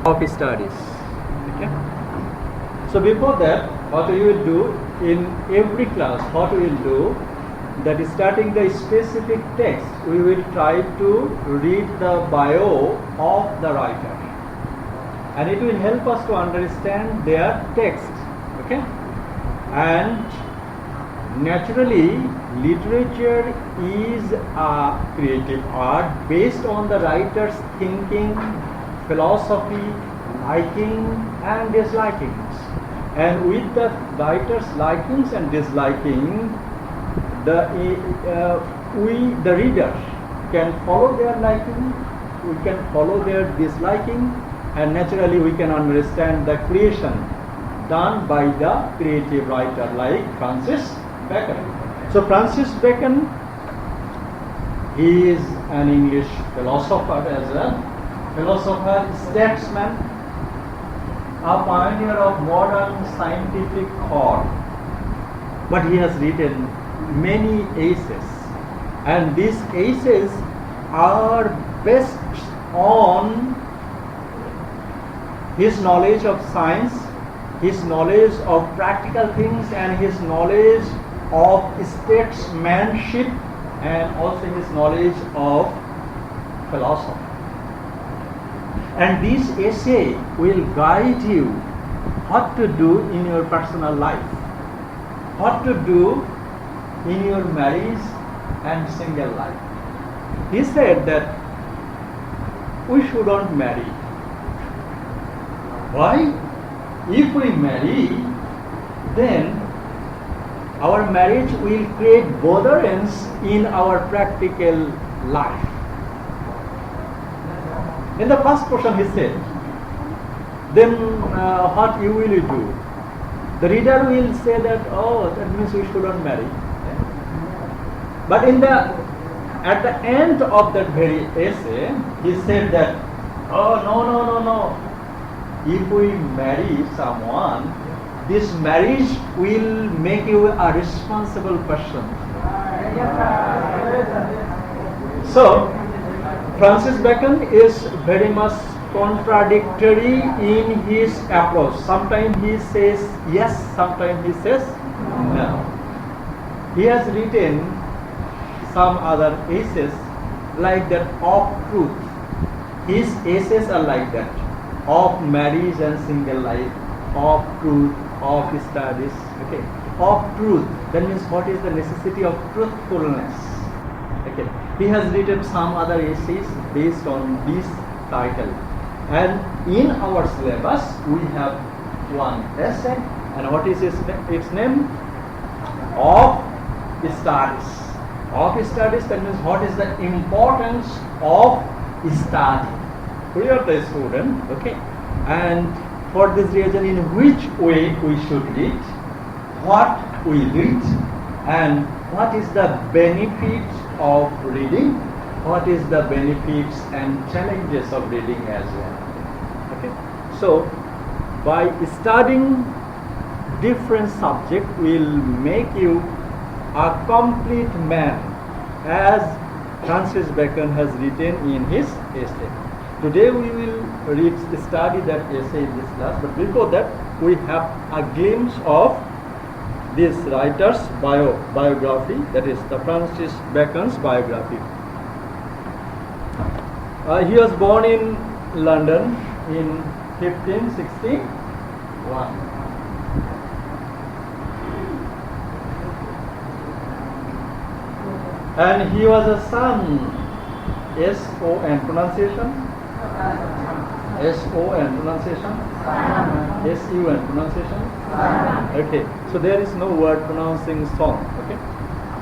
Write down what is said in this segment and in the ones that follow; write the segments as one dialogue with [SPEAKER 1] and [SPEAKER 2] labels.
[SPEAKER 1] of studies. Okay. So before that, what we will do in every class, what we will do, that is starting the specific text, we will try to read the bio of the writer, and it will help us to understand their text. Okay. And naturally, literature is a creative art based on the writer's thinking, philosophy, liking and dislikings. And with the writer's likings and disliking, the reader can follow their liking, we can follow their disliking, and naturally we can understand the creation done by the creative writer like Francis Bacon. So Francis Bacon, he is an English philosopher as a philosopher, statesman, a pioneer of modern scientific thought. But he has written many essays, and these essays are based on his knowledge of science, his knowledge of practical things, and his knowledge of statesmanship, and also his knowledge of philosophy. And this essay will guide you what to do in your personal life, what to do in your marriage and single life. He said that we shouldn't marry. Why? If we marry, then our marriage will create botherance in our practical life. In the first portion he said, then what you will do? The reader will say that, oh, that means we shouldn't marry. But at the end of that very essay, he said that, oh, no. If we marry someone, this marriage will make you a responsible person. So, Francis Bacon is very much contradictory in his approach. Sometimes he says yes, sometimes he says no. He has written some other essays like that of truth. His essays are like that, of marriage and single life, of truth, of studies. Okay, of truth. That means what is the necessity of truthfulness. Okay, he has written some other essays based on this title. And in our syllabus, we have one essay, and what is its name? Of studies. Of studies, that means what is the importance of study. We are the student, okay? And for this reason, in which way we should read, what we read, and what is the benefit of reading, what is the benefits and challenges of reading as well. Okay? So, by studying different subjects will make you a complete man, as Francis Bacon has written in his essay. Today we will study that essay in this class, but before that we have a glimpse of this writer's biography, that is the Francis Bacon's biography. He was born in London in 1561. And he was a son, S-O-N pronunciation, S-O-N pronunciation, S-U-N pronunciation. Okay, so there is no word pronouncing son, okay?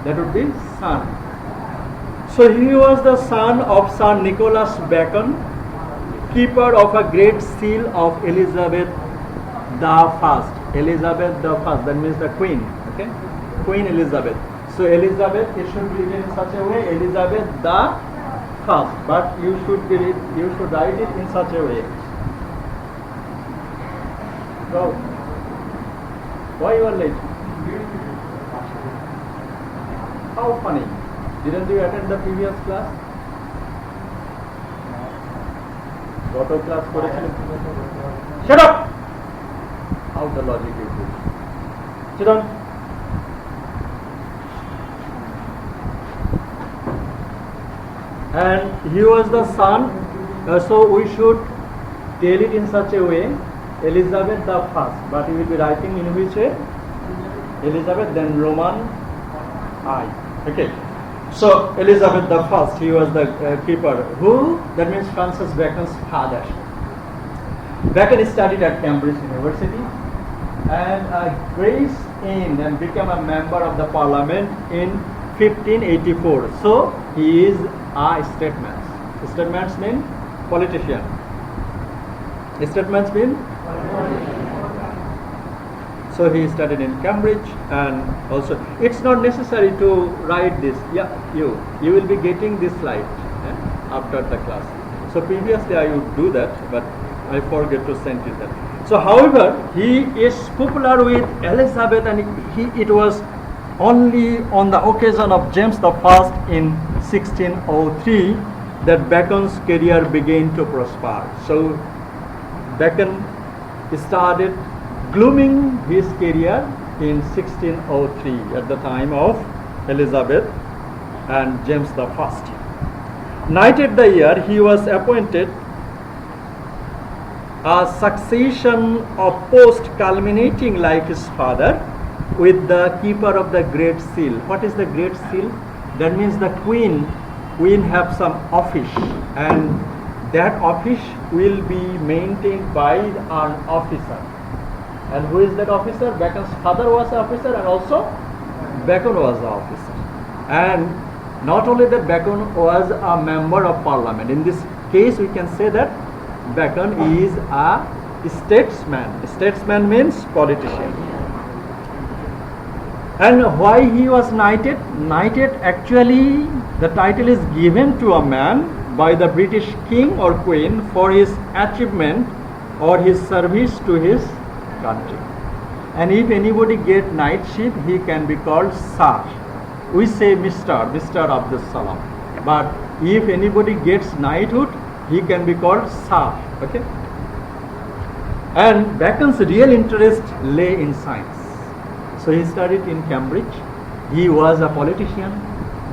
[SPEAKER 1] That would be son. So he was the son of Sir Nicholas Bacon, keeper of a great seal of Elizabeth the First. Elizabeth the First, that means the Queen, okay? Queen Elizabeth. So Elizabeth, it should be written in such a way, Elizabeth the First, but you should write it in such a way. So, why you are late? How funny! Didn't you attend the previous class? গত class করেছিলেন shut up how the logic is this sit down and he was the son so we should tell it in such a way Elizabeth the first but you will be writing in which way Elizabeth then Roman I okay so Elizabeth the first he was the keeper who that means Francis Bacon's father. Bacon studied at Cambridge University and graced in and became a member of the parliament in 1584 so he is a statesman. Statesmen mean politician. Statesmen mean so he studied in Cambridge and also it's not necessary to write this you will be getting this slide after the class so previously I would do that but I forget to send it that so however he is popular with Elizabeth and it was only on the occasion of James the First in 1603 that Bacon's career began to prosper so Bacon started glooming his career in 1603 at the time of Elizabeth and James the First. Knighted the year he was appointed a succession of posts culminating like his father with the keeper of the Great Seal. What is the Great Seal? That means the queen have some office and that office will be maintained by an officer. And who is that officer? Bacon's father was an officer and also Bacon was an officer. And not only that Bacon was a member of parliament. In this case we can say that Bacon is a statesman. Statesman means politician. And why he was knighted? Knighted actually the title is given to a man by the British king or queen for his achievement or his service to his country. And if anybody get knightship he can be called Sir. We say Mr. Abdus Salam. But if anybody gets knighthood he can be called Sir. Okay. And Bacon's real interest lay in science. So he studied in Cambridge. He was a politician,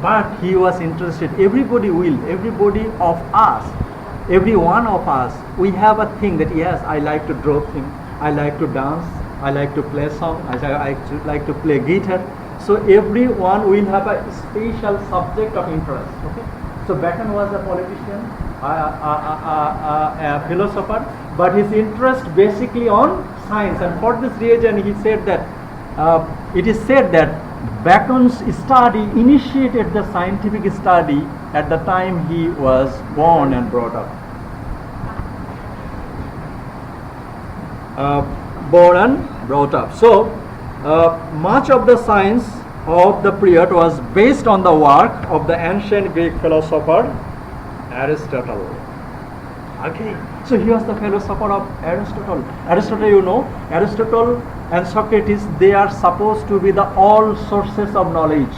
[SPEAKER 1] but he was interested. Everybody of us, every one of us, we have a thing that yes, I like to draw things, I like to dance, I like to play song, I like to play guitar. So everyone will have a special subject of interest. Okay. So Bacon was a politician, a philosopher, but his interest basically on science. And for this reason, he said that it is said that Bacon's study initiated the scientific study at the time he was born and brought up. So much of the science of the period was based on the work of the ancient Greek philosopher Aristotle. Okay, so he was the philosopher of Aristotle. Aristotle, you know, Aristotle and Socrates, they are supposed to be the all sources of knowledge.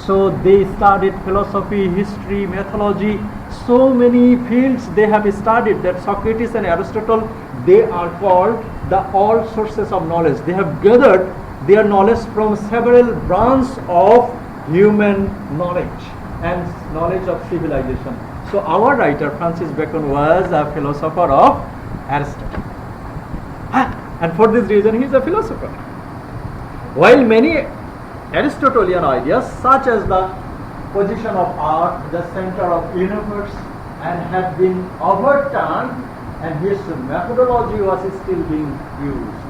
[SPEAKER 1] So they studied philosophy, history, mythology, so many fields they have studied that Socrates and Aristotle, they are called the all sources of knowledge. They have gathered their knowledge from several branches of human knowledge and knowledge of civilization. So our writer Francis Bacon was a philosopher of Aristotle. And for this reason he is a philosopher. While many Aristotelian ideas such as the position of earth, the center of universe, and have been overturned and his methodology was still being used.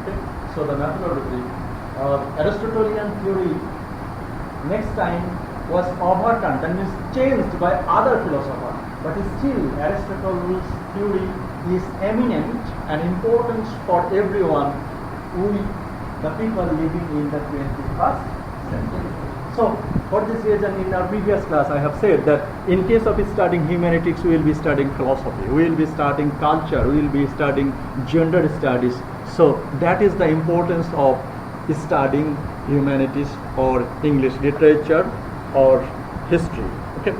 [SPEAKER 1] Okay? So the methodology Aristotelian theory next time was overturned, that means changed by other philosophers, but still Aristotle's theory is eminent and important for everyone, the people living in the 21st century. So for this reason, in our previous class I have said that in case of studying humanities we will be studying philosophy, we will be studying culture, we will be studying gender studies. So that is the importance of studying humanities or English literature or history. Okay.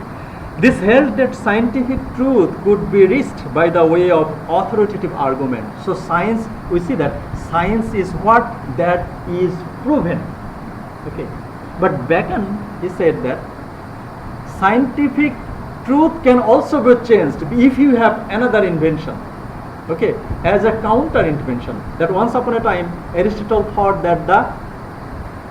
[SPEAKER 1] This held that scientific truth could be reached by the way of authoritative argument. So science, we see that science is what that is proven. Okay. But Bacon, he said that scientific truth can also be changed if you have another invention. Okay, as a counter invention. That once upon a time, Aristotle thought that the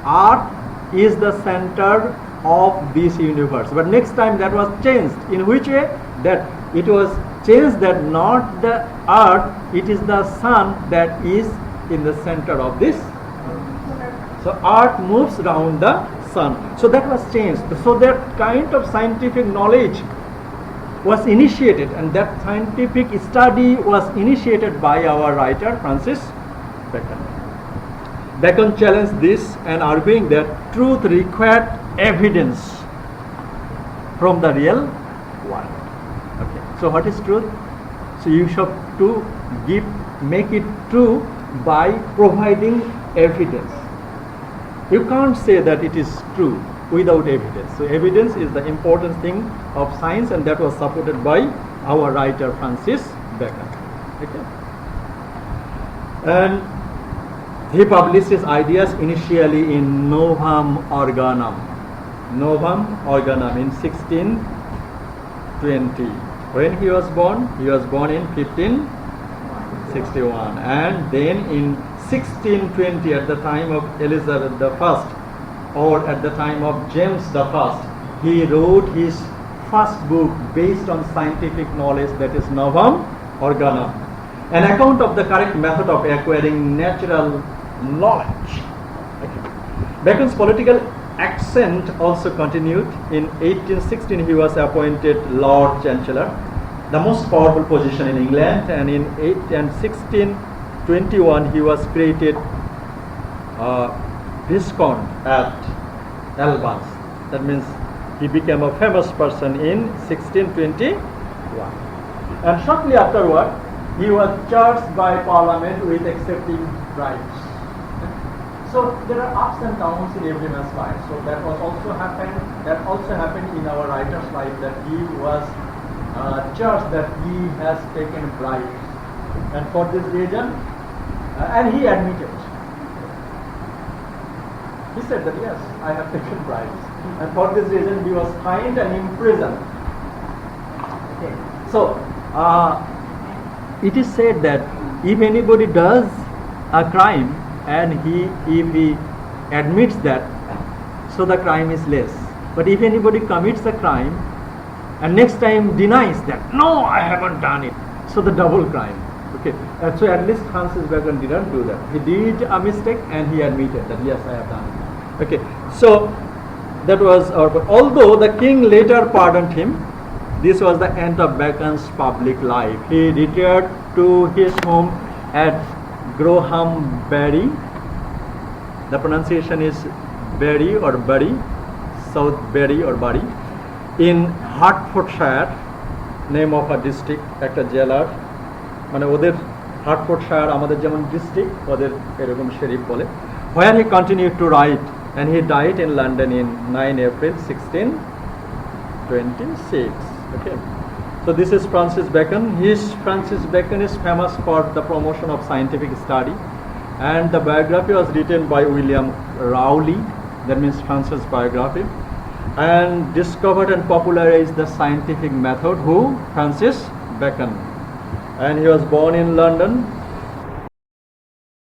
[SPEAKER 1] earth is the center of this universe. But next time that was changed. In which way? That it was changed that not the earth, it is the sun that is in the center of this. So earth moves around the sun. So that was changed. So that kind of scientific knowledge was initiated, and that scientific study was initiated by our writer Francis Bacon. Bacon challenged this and arguing that truth required evidence from the real world. Okay. So what is truth? So you have to make it true by providing evidence. You can't say that it is true without evidence. So evidence is the important thing of science, and that was supported by our writer Francis Bacon. Okay. And he published his ideas initially in Novum Organum. Novum Organum in 1620. When he was born in 1561, and then in 1620 at the time of Elizabeth I, or at the time of James I, he wrote his first book based on scientific knowledge, that is Novum Organum, an account of the correct method of acquiring natural knowledge. Okay. Bacon's political ascent also continued. In 1816 he was appointed Lord Chancellor, the most powerful position in England, and in 1621 he was created Viscount at Albans. That means he became a famous person in 1621. And shortly afterward, he was charged by Parliament with accepting bribes. So there are ups and downs in every man's life. So that also happened in our writer's life, that he was charged that he has taken bribes, and for this reason, and he admitted. He said that yes, I have taken bribes, and for this reason he was fined and imprisoned. Okay. So it is said that if anybody does a crime and if he admits that, so the crime is less. But if anybody commits a crime and next time denies that, no, I haven't done it, so the double crime. Okay, and so at least Francis Bacon didn't do that. He did a mistake and he admitted that yes, I have done it. Okay, so that was our. Although the king later pardoned him, this was the end of Bacon's public life. He retired to his home at Grohamberry. The pronunciation is Berry or Bury, South Berry or Bury, in Hertfordshire, name of a district, একটা জেলার, মানে ওদের Hertfordshire আমাদের যেমন district, ওদের এরকম sheriff বলে, where he continued to write, and he died in London in 9 April 1626. Okay, so this is Francis Bacon. Francis Bacon is famous for the promotion of scientific study, and the biography was written by William Rowley, that means Francis' biography, and discovered and popularized the scientific method. Who? Francis Bacon. And he was born in London